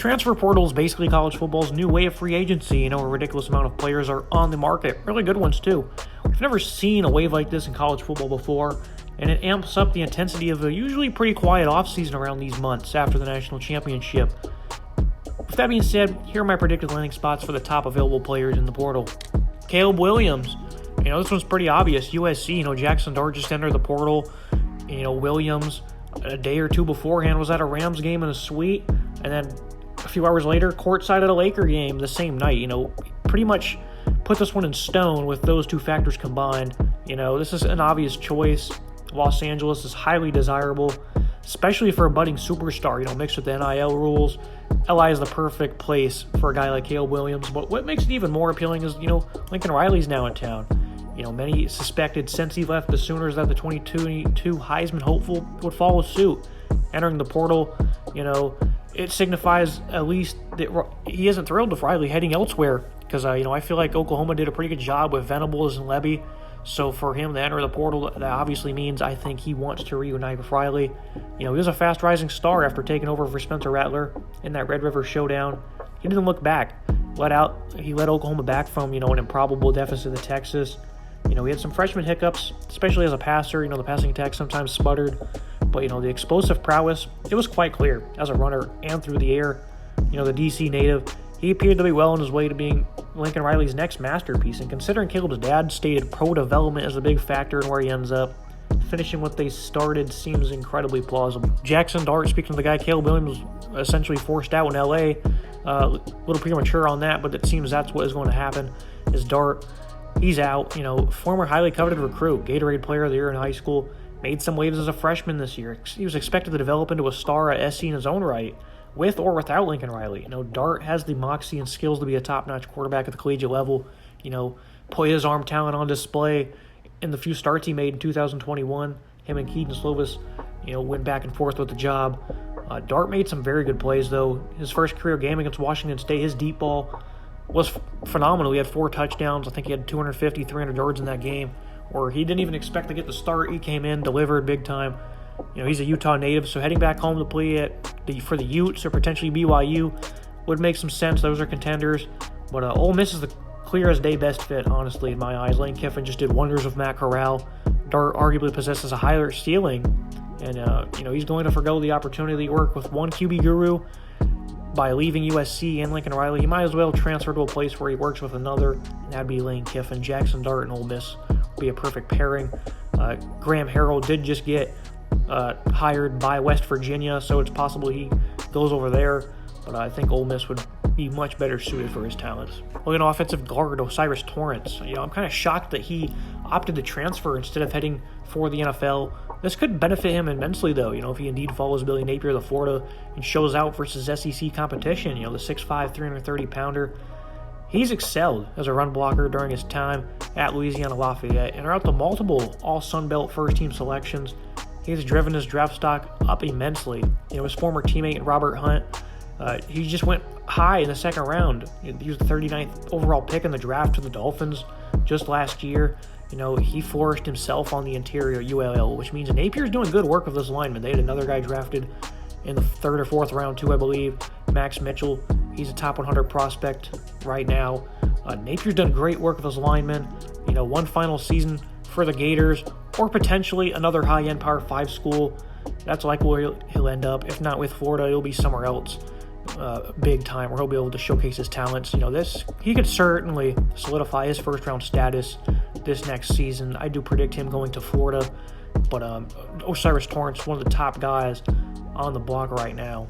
transfer portal is basically college football's new way of free agency. A ridiculous amount of players are on the market. Really good ones, too. We've never seen a wave like this in college football before, and it amps up the intensity of a usually pretty quiet offseason around these months after the national championship. With that being said, here are my predicted landing spots for the top available players in the portal. Caleb Williams. This one's pretty obvious. USC, Jaxson Dart just entered the portal. Williams, a day or two beforehand, was at a Rams game in a suite, and then a few hours later, courtside at a Laker game the same night. Pretty much put this one in stone with those two factors combined. This is an obvious choice. Los Angeles is highly desirable, especially for a budding superstar, mixed with the NIL rules. LI is the perfect place for a guy like Caleb Williams, but what makes it even more appealing is, Lincoln Riley's now in town. Many suspected since he left the Sooners that the 2022 Heisman hopeful would follow suit. Entering the portal, it signifies at least that he isn't thrilled with Riley heading elsewhere because, I feel like Oklahoma did a pretty good job with Venables and Levy. So for him to enter the portal, that obviously means I think he wants to reunite with Riley. He was a fast-rising star after taking over for Spencer Rattler in that Red River showdown. He didn't look back. He led Oklahoma back from, an improbable deficit to Texas. He had some freshman hiccups, especially as a passer. The passing attack sometimes sputtered. But, the explosive prowess, it was quite clear as a runner and through the air. The DC native, he appeared to be well on his way to being Lincoln Riley's next masterpiece. And considering Caleb's dad stated pro development as a big factor in where he ends up, finishing what they started seems incredibly plausible. Jaxson Dart, speaking of the guy Caleb Williams essentially forced out in LA, a little premature on that, but it seems that's what is going to happen, is Dart. He's out, former highly coveted recruit, Gatorade Player of the Year in high school, made some waves as a freshman this year. He was expected to develop into a star at SC in his own right, with or without Lincoln Riley. Dart has the moxie and skills to be a top-notch quarterback at the collegiate level. Put his arm talent on display in the few starts he made in 2021. Him and Keaton Slovis, went back and forth with the job. Dart made some very good plays, though. His first career game against Washington State, his deep ball was phenomenal. He had 4 touchdowns. I think he had 250, 300 yards in that game, where he didn't even expect to get the start. He came in, delivered big time. He's a Utah native, so heading back home to play for the Utes or potentially BYU would make some sense. Those are contenders. But Ole Miss is the clear as day best fit, honestly, in my eyes. Lane Kiffin just did wonders with Matt Corral. Dart arguably possesses a higher ceiling, and he's going to forgo the opportunity to work with one QB guru. By leaving USC and Lincoln Riley, he might as well transfer to a place where he works with another, and that'd be Lane Kiffin. Jaxson Dart and Ole Miss would be a perfect pairing. Graham Harrell did just get hired by West Virginia, so it's possible he goes over there, but I think Ole Miss would be much better suited for his talents. Offensive guard O'Cyrus Torrence. I'm kind of shocked that he opted to transfer instead of heading for the NFL. This could benefit him immensely, though, if he indeed follows Billy Nappier to Florida and shows out versus SEC competition, the 6'5", 330-pounder. He's excelled as a run blocker during his time at Louisiana-Lafayette, and throughout the multiple all-Sun Belt first-team selections, he's driven his draft stock up immensely. His former teammate Robert Hunt, he just went high in the second round. He was the 39th overall pick in the draft to the Dolphins just last year. He flourished himself on the interior ULL, which means Napier's doing good work with this lineman. They had another guy drafted in the 3rd or 4th round too, I believe, Max Mitchell. He's a top 100 prospect right now. Napier's done great work with his linemen. One final season for the Gators, or potentially another high-end Power 5 school. That's likely where he'll end up. If not with Florida, he'll be somewhere else big time where he'll be able to showcase his talents. He could certainly solidify his first-round status this next season. I do predict him going to Florida, but O'Cyrus Torrence, one of the top guys on the block right now.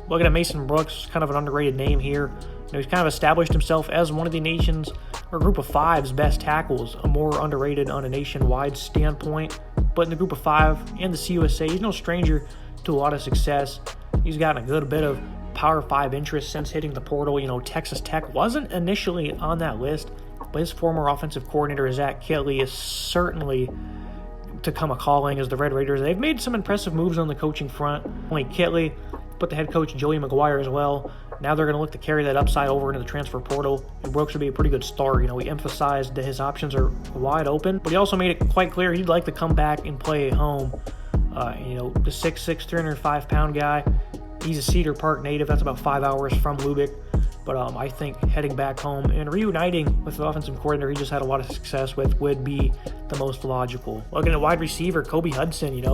Looking at Mason Brooks, kind of an underrated name here. He's kind of established himself as one of the nation's, or group of five's best tackles, a more underrated on a nationwide standpoint. But in the group of five and the CUSA, he's no stranger to a lot of success. He's gotten a good bit of Power 5 interest since hitting the portal. Texas Tech wasn't initially on that list, but his former offensive coordinator, Zach Kittley, is certainly to come a calling as the Red Raiders. They've made some impressive moves on the coaching front. Only Kittley, but the head coach Joey McGuire as well. Now they're going to look to carry that upside over into the transfer portal, and Brooks would be a pretty good start. He emphasized that his options are wide open, but he also made it quite clear he'd like to come back and play at home. The 6'6", 305-pound guy, He's a Cedar Park native. That's about 5 hours from Lubbock. But I think heading back home and reuniting with the offensive coordinator he just had a lot of success with would be the most logical. Looking at wide receiver, Kobe Hudson,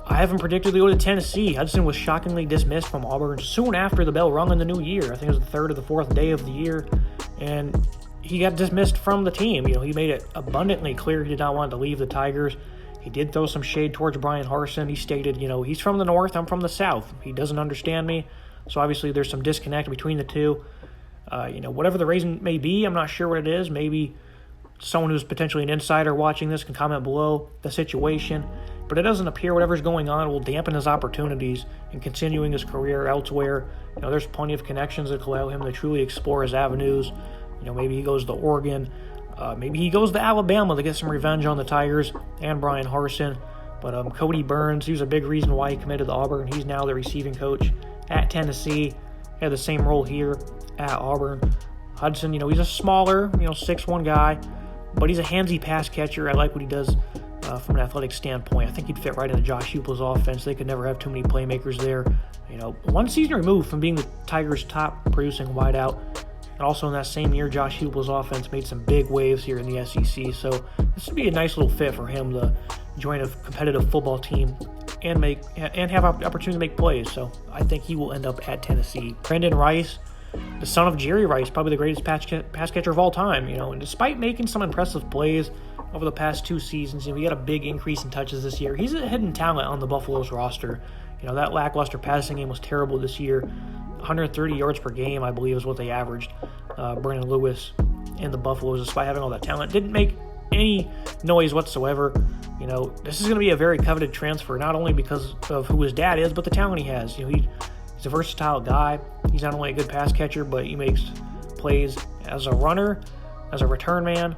I haven't predicted to go to Tennessee. Hudson was shockingly dismissed from Auburn soon after the bell rung in the new year. I think it was the third or the fourth day of the year. And he got dismissed from the team. He made it abundantly clear he did not want to leave the Tigers. He did throw some shade towards Bryan Harsin. He stated, he's from the North, I'm from the South. He doesn't understand me. So obviously there's some disconnect between the two. Whatever the reason may be, I'm not sure what it is. Maybe someone who's potentially an insider watching this can comment below the situation. But it doesn't appear whatever's going on will dampen his opportunities in continuing his career elsewhere. There's plenty of connections that allow him to truly explore his avenues. Maybe he goes to Oregon. Maybe he goes to Alabama to get some revenge on the Tigers and Bryan Harsin. But Kodi Burns, he was a big reason why he committed to Auburn. He's now the receiving coach at Tennessee. He had the same role here at Auburn. Hudson, he's a smaller, 6'1" guy, but he's a handsy pass catcher. I like what he does from an athletic standpoint. I think he'd fit right into Josh Heupel's offense. They could never have too many playmakers there. One season removed from being the Tigers' top producing wideout. And also in that same year, Josh Heupel's offense made some big waves here in the SEC. So this would be a nice little fit for him to join a competitive football team and have an opportunity to make plays. So I think he will end up at Tennessee. Brandon Rice, the son of Jerry Rice, probably the greatest pass catcher of all time. And despite making some impressive plays over the past 2 seasons, he got a big increase in touches this year. He's a hidden talent on the Buffalo's roster. That lackluster passing game was terrible this year. 130 yards per game, I believe, is what they averaged. Brennan Lewis and the Buffaloes, despite having all that talent, didn't make any noise whatsoever. This is going to be a very coveted transfer, not only because of who his dad is, but the talent he has. He's a versatile guy. He's not only a good pass catcher, but he makes plays as a runner, as a return man,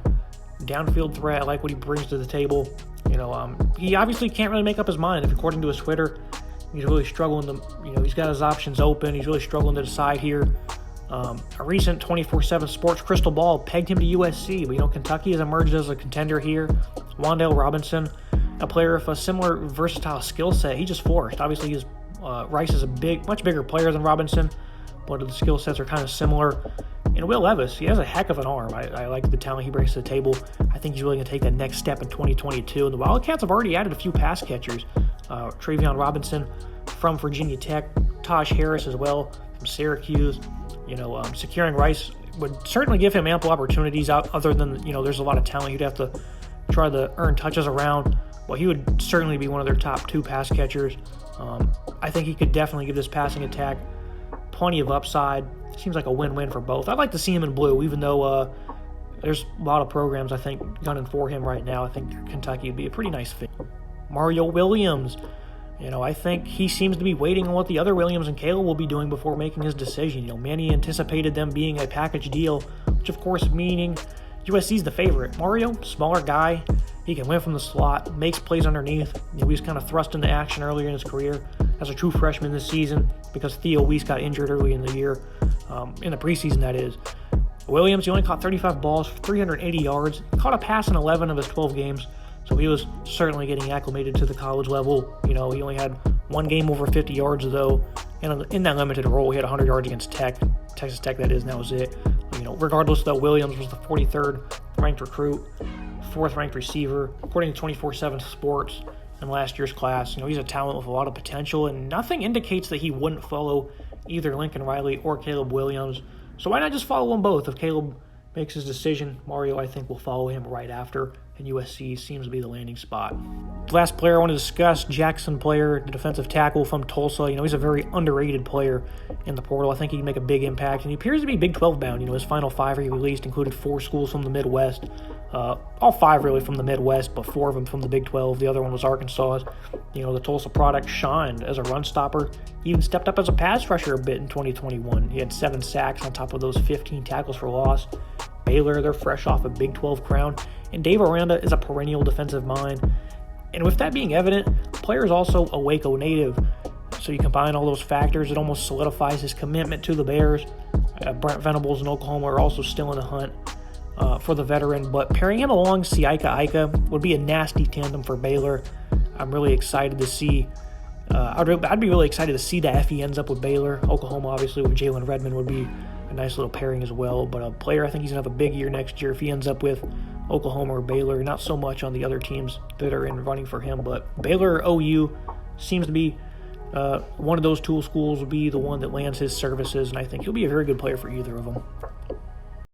downfield threat. I like what he brings to the table. He obviously can't really make up his mind. If according to his Twitter, he's really struggling to, he's got his options open. He's really struggling to decide here. A recent 24/7 Sports crystal ball pegged him to USC, but Kentucky has emerged as a contender here. WanDale Robinson, a player with a similar versatile skill set, he just forced. Obviously, Rice is much bigger player than Robinson, but the skill sets are kind of similar. And Will Levis, he has a heck of an arm. I like the talent he brings to the table. I think he's really going to take that next step in 2022. And the Wildcats have already added a few pass catchers. Travion Robinson from Virginia Tech, Taj Harris as well from Syracuse. Securing Rice would certainly give him ample opportunities other than, there's a lot of talent he'd have to try to earn touches around. Well, he would certainly be one of their top 2 pass catchers. I think he could definitely give this passing attack plenty of upside. Seems like a win-win for both. I'd like to see him in blue, even though there's a lot of programs, I think, gunning for him right now. I think Kentucky would be a pretty nice fit. Mario Williams. I think he seems to be waiting on what the other Williams and Caleb will be doing before making his decision. Manny anticipated them being a package deal, which of course meaning USC's the favorite. Mario, smaller guy, he can win from the slot, makes plays underneath. He was kind of thrust into action earlier in his career as a true freshman this season because Theo Weiss got injured early in the year, in the preseason that is. Williams, he only caught 35 balls for 380 yards, caught a pass in 11 of his 12 games. So he was certainly getting acclimated to the college level. He only had 1 game over 50 yards, though. And in that limited role, he had 100 yards against Texas Tech, that is, and that was it. Regardless, though, Williams was the 43rd ranked recruit, 4th ranked receiver, according to 24/7 Sports in last year's class. He's a talent with a lot of potential, and nothing indicates that he wouldn't follow either Lincoln Riley or Caleb Williams. So why not just follow them both? If Caleb makes his decision, Mario, I think, will follow him right after, and USC seems to be the landing spot. The last player I want to discuss, Jaxson Player, the defensive tackle from Tulsa. He's a very underrated player in the portal. I think he can make a big impact, and he appears to be Big 12 bound. His final 5 he released included 4 schools from the Midwest. All 5 really from the Midwest, but 4 of them from the Big 12. The other one was Arkansas. The Tulsa product shined as a run stopper. He even stepped up as a pass rusher a bit in 2021. He had 7 sacks on top of those 15 tackles for loss. Baylor, they're fresh off a Big 12 crown. And Dave Aranda is a perennial defensive mind. And with that being evident, Player is also a Waco native. So you combine all those factors, it almost solidifies his commitment to the Bears. Brent Venables in Oklahoma are also still in the hunt for the veteran. But pairing him along Siaka Ika would be a nasty tandem for Baylor. I'm really excited to see I'd be really excited to see that if he ends up with Baylor. Oklahoma, obviously, with Jalen Redmond would be a nice little pairing as well. But a player, I think he's going to have a big year next year if he ends up with Oklahoma or Baylor. Not so much on the other teams that are in running for him, but Baylor or OU seems to be one of those two schools will be the one that lands his services, and I think he'll be a very good player for either of them.